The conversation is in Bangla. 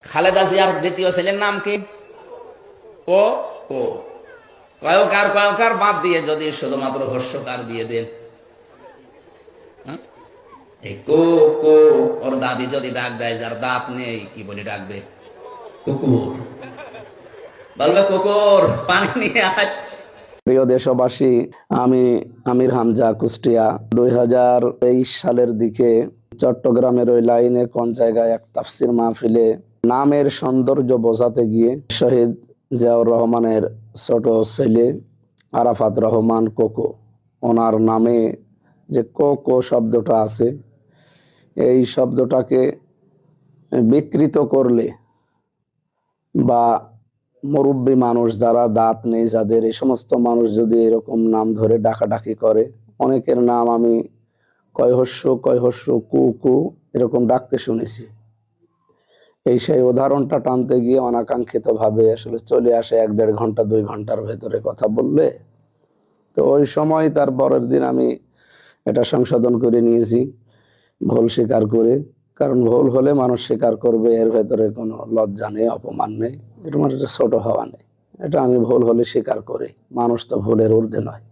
খালেদা জিয়ার দ্বিতীয় ছেলের নাম কি? কো কো। কয়কার কয়কার বাদ দিয়ে যদি শুধুমাত্র হর্ষকার দিয়ে দেন, হ্যাঁ? এই কো কো, ওর দাদি যদি ডাক দেয় যার দাঁত নেই, কি বলে ডাকবে? কুকুর। বলবে কুকুর পানি নিয়ে আয়। প্রিয় দেশবাসী, আমি আমির হামজা, কুষ্টিয়া। 2023 সালের দিকে চট্টগ্রামের ওই লাইনে কোন জায়গায় এক তাফসির মাহফিলে নামের সৌন্দর্য বোঝাতে গিয়ে শহীদ জিয়াউর রহমানের ছোট ছেলে আরাফাত রহমান কোকো, ওনার নামে যে কোকো শব্দটা আছে, এই শব্দটাকে বিকৃত করলে বা মুরব্বী মানুষ যারা দাঁত নেই যাদের, এই সমস্ত মানুষ যদি এরকম নাম ধরে ডাকাডাকি করে, অনেকের নাম আমি কয়হস্য কু কু এরকম ডাকতে শুনেছি। এই সেই উদাহরণটা টানতে গিয়ে অনাকাঙ্ক্ষিত ভাবে আসলে চলে আসে 1-1.5 ঘন্টা 2 ঘন্টার ভেতরে কথা বললে। তো ওই সময় তার পরের দিন আমি এটা সংশোধন করে নিয়েছি, ভুল স্বীকার করে। কারণ ভুল হলে মানুষ স্বীকার করবে, এর ভেতরে কোনো লজ্জা নেই, অপমান নেই, এটা মানুষের ছোট হওয়া নেই। এটা আমি ভুল হলে স্বীকার করি, মানুষ তো ভুলের ঊর্ধ্বে নয়।